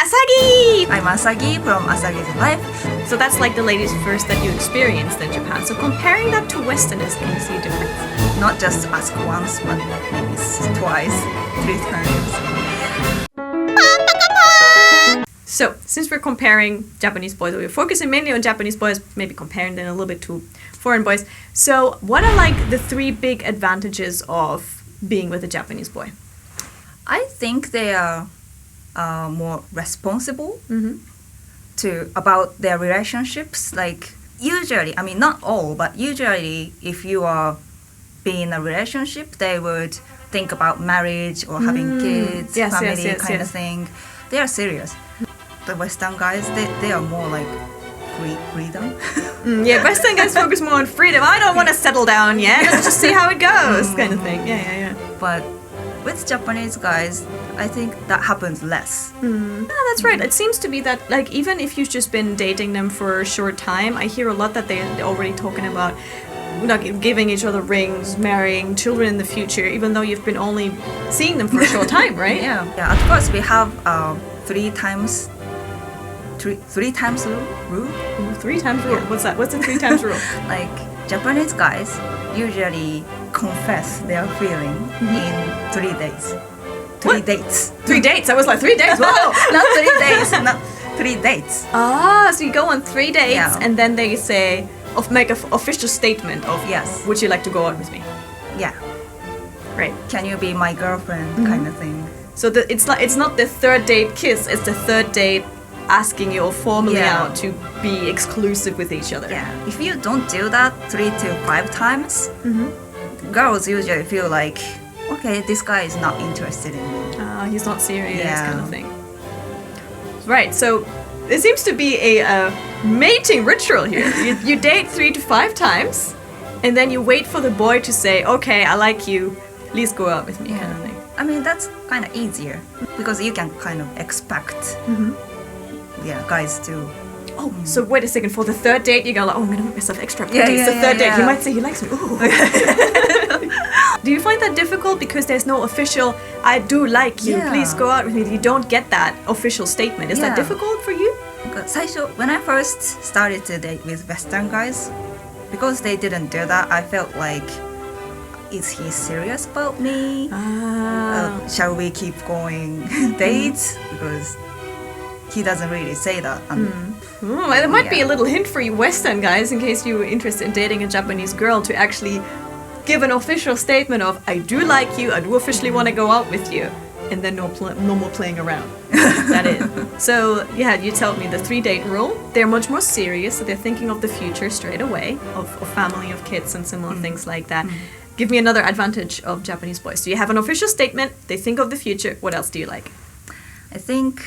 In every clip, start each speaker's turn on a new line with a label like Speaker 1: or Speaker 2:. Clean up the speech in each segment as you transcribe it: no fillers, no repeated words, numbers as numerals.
Speaker 1: Asagi!
Speaker 2: I'm Asagi from Asagi's Life.
Speaker 1: So that's like the ladies first that you experienced in Japan. So comparing that to Westerners, can you see a difference?
Speaker 2: Not just ask once, but maybe twice, 3 times.
Speaker 1: So, since we're comparing Japanese boys, or we're focusing mainly on Japanese boys, maybe comparing them a little bit to foreign boys. So, what are like the 3 big advantages of being with a Japanese boy?
Speaker 2: I think they are more responsible about their relationships. Like usually, I mean not all, but usually if you are being in a relationship, they would think about marriage or having kids, family kind of thing. They are serious. The Western guys, they are more like freedom.
Speaker 1: Yeah, Western guys focus more on freedom. I don't want to settle down yet. Let's just see how it goes, kind of thing. Yeah.
Speaker 2: But with Japanese guys, I think that happens less.
Speaker 1: Yeah, that's right. It seems to be that, like, even if you've just been dating them for a short time, I hear a lot that they're already talking about like giving each other rings, marrying, children in the future, even though you've been only seeing them for a short time, right?
Speaker 2: Yeah. At first, we have 3 times rule.
Speaker 1: 3 times rule? Yeah. What's that? What's the 3 times rule?
Speaker 2: Like Japanese guys usually confess their feeling in 3 days. 3 dates.
Speaker 1: 3 dates? I was like, 3 days? Whoa!
Speaker 2: Not 3 days, not 3 dates.
Speaker 1: Ah, so you go on 3 dates and then they say, make an official statement of,
Speaker 2: yes,
Speaker 1: would you like to go out with me?
Speaker 2: Yeah.
Speaker 1: Right.
Speaker 2: Can you be my girlfriend kind of thing.
Speaker 1: So it's not the 3rd date kiss, it's the 3rd date asking you formally out to be exclusive with each other.
Speaker 2: Yeah. If you don't do that 3 to 5 times, girls usually feel like, okay, this guy is not interested in me.
Speaker 1: He's not serious, kind of thing. Right, so there seems to be a mating ritual here. You date 3 to 5 times, and then you wait for the boy to say, okay, I like you, please go out with me, kind of thing.
Speaker 2: I mean, that's kind of easier, because you can kind of expect guys to...
Speaker 1: Oh, so wait a second, for the 3rd date, you go like, oh, I'm going to make myself extra pretty. It's the 3rd date, he might say he likes me. Ooh. Do you find that difficult because there's no official, I do like you, please go out with me? You don't get that official statement. Is that difficult for you?
Speaker 2: When I first started to date with Western guys, because they didn't do that, I felt like, is he serious about me? Shall we keep going dates? Because he doesn't really say that.
Speaker 1: It might be a little hint for you Western guys, in case you were interested in dating a Japanese girl, to actually give an official statement of, I do like you, I do officially want to go out with you, and then no more playing around. That is. So, you told me the 3 date rule. They're much more serious, so they're thinking of the future straight away, of family, of kids, and similar things like that. Give me another advantage of Japanese boys. So you have an official statement, they think of the future. What else do you like?
Speaker 2: I think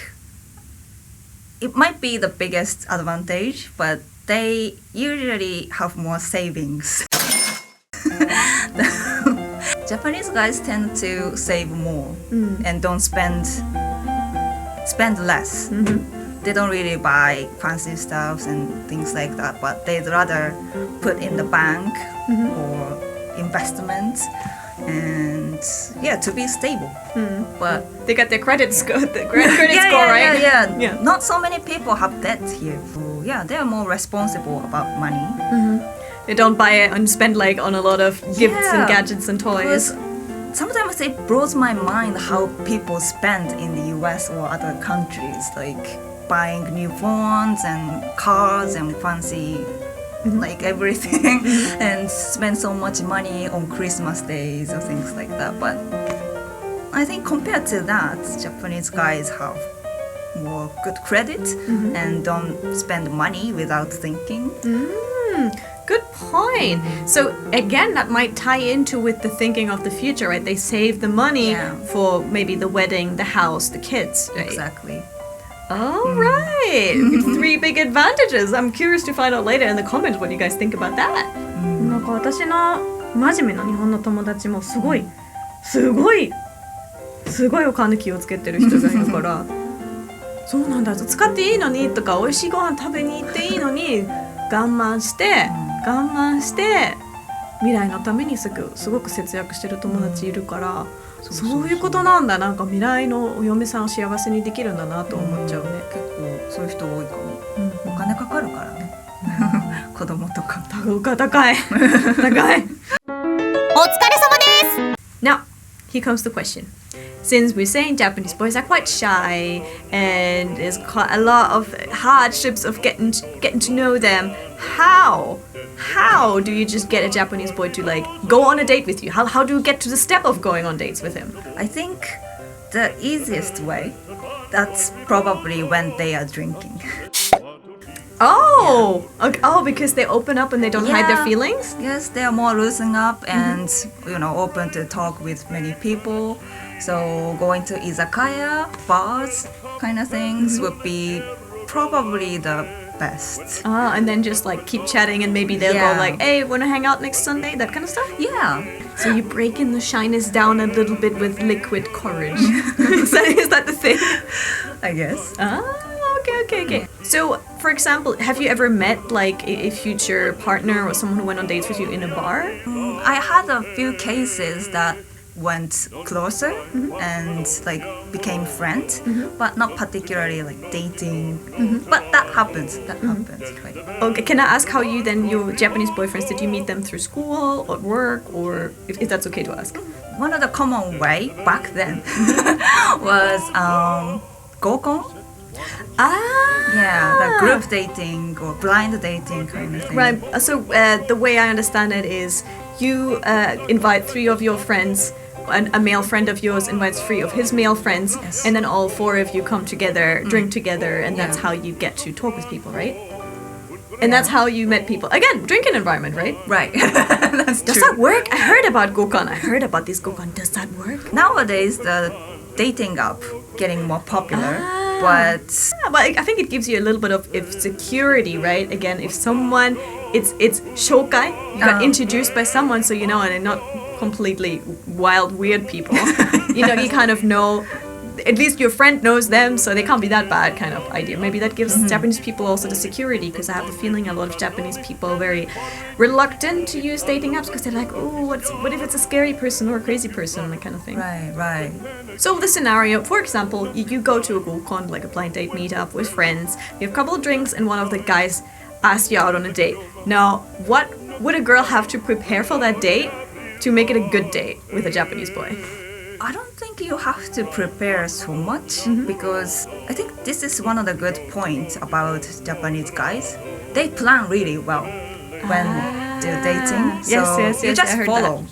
Speaker 2: it might be the biggest advantage, but they usually have more savings. Japanese guys tend to save more and don't spend less. They don't really buy fancy stuff and things like that, but they'd rather put in the bank or investments and to be stable. But
Speaker 1: they got their credit score, right?
Speaker 2: Yeah. Not so many people have debt here. So they are more responsible about money.
Speaker 1: They don't buy it and spend like on a lot of gifts and gadgets and toys.
Speaker 2: Sometimes it blows my mind how people spend in the US or other countries, like buying new phones and cars and fancy like everything and spend so much money on Christmas days or things like that. But I think compared to that, Japanese guys have more good credit and don't spend money without thinking.
Speaker 1: Good point. So again, that might tie into with the thinking of the future, right? They save the money for maybe the wedding, the house, the kids, right?
Speaker 2: Exactly.
Speaker 1: All right. 3 big advantages. I'm curious to find out later in the comments what you guys think about that.
Speaker 3: なんか私の真面目な日本の友達もすごいお金気をつけてる人がいるからそうなんだ使っていいのにとか美味しいご飯食べに行っていいのに我慢して未来のためにすごく節約してる友達いるからそういうことなんだ。なんか未来のお嫁さんを幸せにできるんだなと思っちゃうね。
Speaker 2: 結構そういう人多いかも。お金かかるからね。子供とか。
Speaker 3: 高い。高い。
Speaker 4: お疲れ様です。
Speaker 3: Now, here comes the question. Since we're saying Japanese boys are quite shy and there's quite a lot of hardships of getting to know them, how do you just get a Japanese boy to like go on a date with you? How do you get to the step of going on dates with him?
Speaker 2: I think the easiest way, that's probably when they are drinking.
Speaker 3: Oh, okay. Oh, because they open up and they don't hide their
Speaker 2: Yeah.
Speaker 3: feelings?
Speaker 2: Yes, they are more loosen up and open to talk with many people. So going to izakaya, bars, kind of things would be probably the best.
Speaker 3: Ah, and then just like keep chatting and maybe they'll
Speaker 2: Yeah.
Speaker 3: go like, hey, wanna hang out next Sunday? That kind of stuff?
Speaker 2: Yeah.
Speaker 3: So you break in the shyness down a little bit with liquid courage. Is that the thing?
Speaker 2: I guess.
Speaker 3: Ah, okay. So, for example, have you ever met like a future partner or someone who went on dates with you in a bar?
Speaker 2: I had a few cases that went closer and like became friends, but not particularly like dating. But that happens. Right?
Speaker 3: Okay, can I ask how you then, your Japanese boyfriends, did you meet them through school or work, or if that's okay to ask?
Speaker 2: One of the common way back then was gokon.
Speaker 3: Ah,
Speaker 2: Yeah, the group dating or blind dating kind of thing.
Speaker 3: Right. So the way I understand it is you invite 3 of your friends, and a male friend of yours invites 3 of his male friends,
Speaker 2: Yes.
Speaker 3: and then all 4 of you come together, drink together, and that's
Speaker 2: Yeah.
Speaker 3: how you get to talk with people, right? And that's how you met people. Again, drinking environment, right?
Speaker 2: Right. That's
Speaker 3: Does
Speaker 2: true.
Speaker 3: that work? I heard about Gokon. I heard about this Gokon. Does that work?
Speaker 2: Nowadays, the dating app getting more popular,
Speaker 3: Ah.
Speaker 2: but
Speaker 3: Yeah, but I think it gives you a little bit of security, right? Again, if someone, it's shokai, you got introduced by someone, so you know, and they're not completely wild, weird people. You know, you kind of know, at least your friend knows them, so they can't be that bad kind of idea. Maybe that gives Japanese people also the security, because I have the feeling a lot of Japanese people are very reluctant to use dating apps because they're like, oh, what if it's a scary person or a crazy person, that kind of thing.
Speaker 2: right.
Speaker 3: So the scenario, for example, you go to a gokon, like a blind date meetup with friends, you have a couple of drinks, and one of the guys asks you out on a date. Now, what would a girl have to prepare for that date to make it a good date with a Japanese boy?
Speaker 2: I don't think you have to prepare so much because I think this is one of the good points about Japanese guys. They plan really well when they're dating. So
Speaker 3: Yes,
Speaker 2: you
Speaker 3: I
Speaker 2: just
Speaker 3: heard
Speaker 2: follow.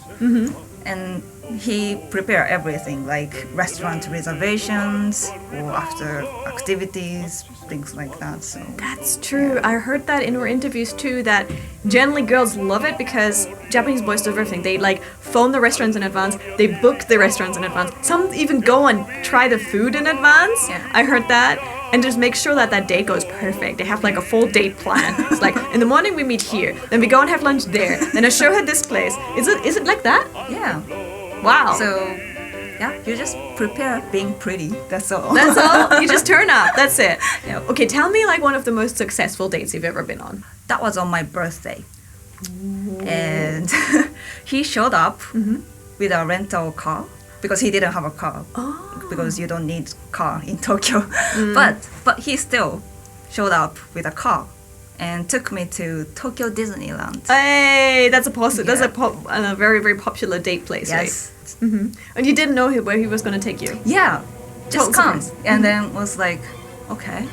Speaker 2: And he prepare everything like restaurant reservations or after activities, things like that. So
Speaker 3: That's true. I heard that in our interviews too, that generally girls love it because Japanese boys do everything. They like phone the restaurants in advance, they book the restaurants in advance. Some even go and try the food in advance.
Speaker 2: Yeah.
Speaker 3: I heard that. And just make sure that that date goes perfect. They have like a full date plan. It's like, in the morning we meet here, then we go and have lunch there, then I show her this place. Is it like that?
Speaker 2: yeah.
Speaker 3: Wow.
Speaker 2: So yeah, you just prepare being pretty. That's all.
Speaker 3: That's all? You just turn up. That's it.
Speaker 2: Yeah.
Speaker 3: Okay, tell me like one of the most successful dates you've ever been on.
Speaker 2: That was on my birthday. And he showed up with a rental car because he didn't have a car. Because you don't need car in Tokyo. But he still showed up with a car and took me to Tokyo Disneyland.
Speaker 3: Hey, that's a positive.
Speaker 2: Yeah.
Speaker 3: That's a very, very popular date place,
Speaker 2: Yes.
Speaker 3: right? And you didn't know where he was going to take you.
Speaker 2: Yeah. Just
Speaker 3: Total
Speaker 2: come.
Speaker 3: surprise.
Speaker 2: And then was like, okay.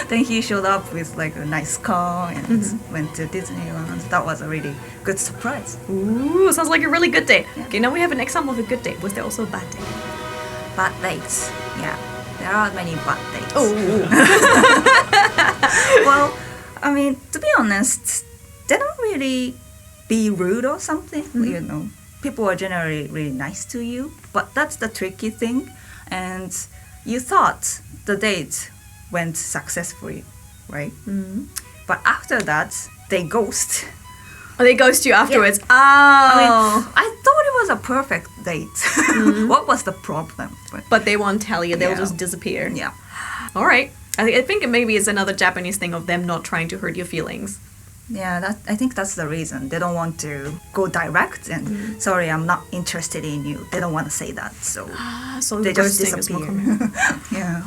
Speaker 2: Then he showed up with like a nice car and went to Disneyland. That was a really good surprise.
Speaker 3: Ooh, sounds like a really good date. Okay, now we have an example of a good date. Was there also a bad date?
Speaker 2: Bad dates. Yeah. There are many bad dates. Well, I mean, to be honest, they don't really be rude or something. You know, people are generally really nice to you, but that's the tricky thing. And you thought the date went successfully, right? But after that, they ghost.
Speaker 3: Oh, they ghost you afterwards. Oh.
Speaker 2: I thought it was a perfect date. What was the problem?
Speaker 3: But they won't tell you. They'll
Speaker 2: Yeah.
Speaker 3: just disappear.
Speaker 2: Yeah.
Speaker 3: All right. I think maybe it's another Japanese thing of them not trying to hurt your feelings.
Speaker 2: Yeah, I think that's the reason. They don't want to go direct and sorry, I'm not interested in you. They don't want to say that, so
Speaker 3: So
Speaker 2: they just
Speaker 3: ghosting is more
Speaker 2: disappear.
Speaker 3: common.
Speaker 2: Yeah.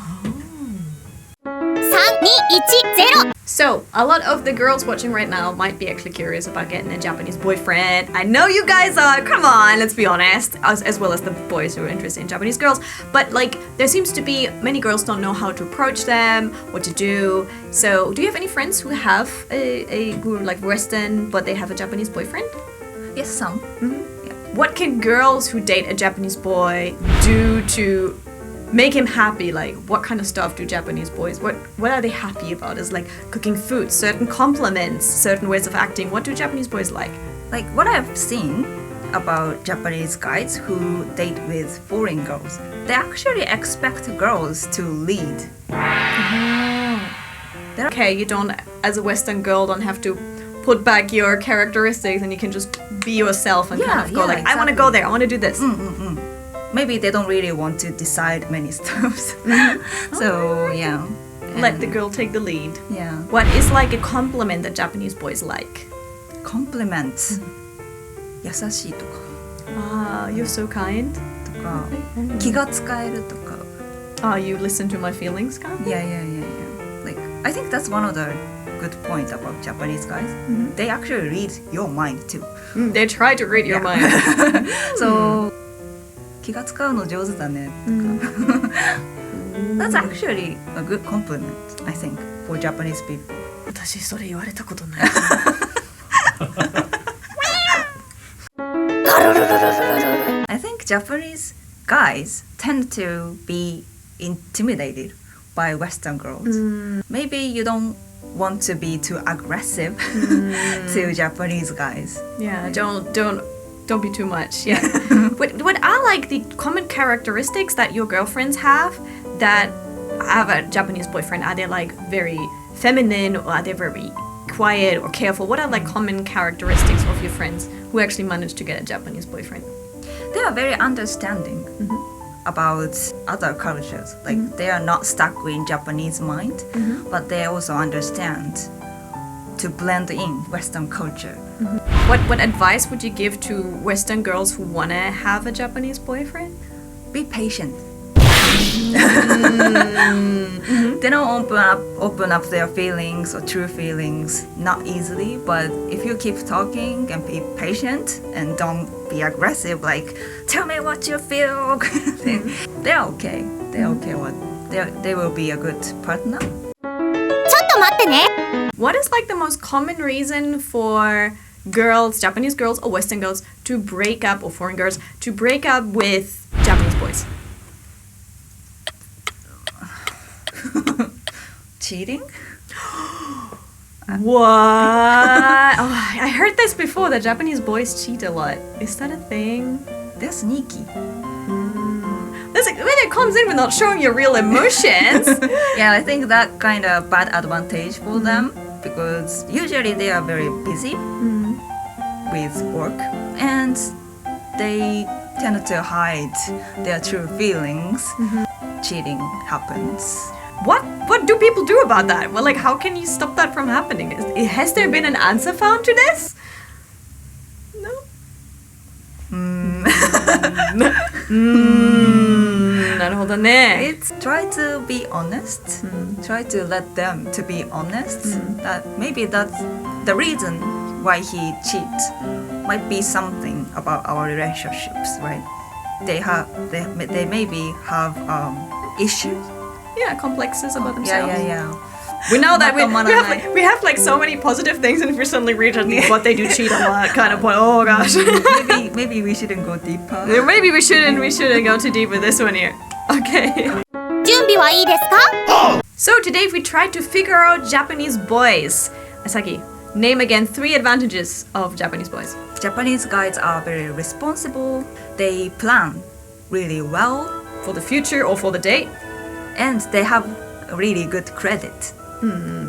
Speaker 4: 321-0
Speaker 3: So, a lot of the girls watching right now might be actually curious about getting a Japanese boyfriend. I know you guys are, come on, let's be honest, as well as the boys who are interested in Japanese girls. But like, there seems to be, many girls don't know how to approach them, what to do. So, do you have any friends who have who are like Western, but they have a Japanese boyfriend?
Speaker 2: Yes, some.
Speaker 3: What can girls who date a Japanese boy do to make him happy? Like, what kind of stuff do Japanese boys, what are they happy about? Is like cooking food, certain compliments, certain ways of acting. What do Japanese boys like?
Speaker 2: Like what I've seen about Japanese guys who date with foreign girls, they actually expect girls to lead.
Speaker 3: Okay, you don't, as a Western girl, don't have to put back your characteristics and you can just be yourself and kind
Speaker 2: Yeah,
Speaker 3: of go
Speaker 2: yeah,
Speaker 3: like, I want to
Speaker 2: exactly.
Speaker 3: go there, I want to do this.
Speaker 2: Maybe they don't really want to decide many stuff. So yeah.
Speaker 3: Let the girl take the lead.
Speaker 2: Yeah.
Speaker 3: What is like a compliment that Japanese boys like?
Speaker 2: Compliments. 優しいとか
Speaker 3: Ah, you're so kind.
Speaker 2: とか気が使えるとか
Speaker 3: Ah, you listen to my feelings, kind of?
Speaker 2: Yeah. Like I think that's one of the good points about Japanese guys. They actually read your mind too.
Speaker 3: They try to read your mind.
Speaker 2: So 気が使うの上手だねとか That's actually a good compliment, I think, for Japanese people.
Speaker 3: 私それ言われたことない。
Speaker 2: I think Japanese guys tend to be intimidated by Western girls. Maybe you don't want to be too aggressive to Japanese guys.
Speaker 3: Yeah, don't be too much. Yeah. what are like the common characteristics that your girlfriends have that have a Japanese boyfriend? Are they like very feminine, or are they very quiet or careful? What are like common characteristics of your friends who actually managed to get a Japanese boyfriend?
Speaker 2: They are very understanding about other cultures. Like they are not stuck in Japanese mind, but they also understand to blend in Western culture.
Speaker 3: What advice would you give to Western girls who want to have a Japanese boyfriend?
Speaker 2: Be patient. They don't open up their feelings or true feelings not easily, but if you keep talking and be patient and don't be aggressive, like tell me what you feel, they're okay. They're okay. They will be a good partner.
Speaker 4: ちょっと待ってね
Speaker 3: What is like the most common reason for girls, Japanese girls or Western girls, to break up, or foreign girls, to break up with Japanese boys?
Speaker 2: Cheating?
Speaker 3: What? Oh, I heard this before, that Japanese boys cheat a lot. Is that a thing?
Speaker 2: They're sneaky.
Speaker 3: That's like, when it comes in with not showing your real emotions.
Speaker 2: Yeah, I think that kind of bad advantage for them because usually they are very busy with work and they tend to hide their true feelings. Cheating happens.
Speaker 3: What do people do about that? Well, like, how can you stop that from happening? Has there been an answer found to this? No. なるほどね。
Speaker 2: It's try to be honest. Try to let them to be honest. That maybe that's the reason why he cheats. Might be something about our relationships, right? They maybe have issues.
Speaker 3: Yeah, complexes about themselves.
Speaker 2: Yeah.
Speaker 3: We know that we
Speaker 2: Matamananai.
Speaker 3: have like so many positive things, and if we suddenly reach at what they do cheat a lot, kind of point. Oh gosh.
Speaker 2: Maybe we shouldn't go deeper.
Speaker 3: Maybe we shouldn't go too deep with this one here. Okay.
Speaker 4: 準備はいいですか
Speaker 3: So today we tried to figure out Japanese boys. Asaki, name again 3 advantages of Japanese boys.
Speaker 2: Japanese guys are very responsible. They plan really well,
Speaker 3: For the future or for the date.
Speaker 2: and they have really good credit.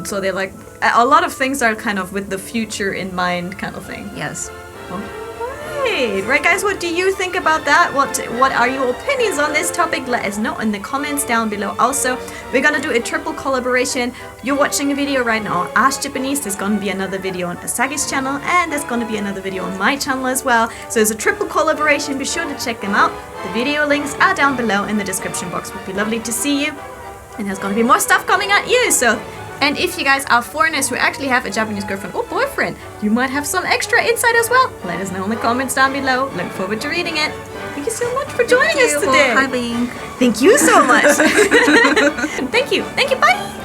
Speaker 3: So they're like, a lot of things are kind of with the future in mind kind of thing.
Speaker 2: Yes.
Speaker 3: Right.
Speaker 1: Right, guys, what do you think about that? What are your opinions on this topic? Let us know in the comments down below. Also, we're gonna do a triple collaboration. You're watching a video right now on Ask Japanese. There's gonna be another video on Asagi's channel, and there's gonna be another video on my channel as well. So it's a triple collaboration. Be sure to check them out. The video links are down below in the description box. Would be lovely to see you. And there's gonna be more stuff coming at you. So, and if you guys are foreigners who actually have a Japanese girlfriend or boyfriend, you might have some extra insight as well. Let us know in the comments down below. Look forward to reading it. Thank you so much for joining us today.
Speaker 2: For having.
Speaker 1: Thank you so much. Thank you. Bye.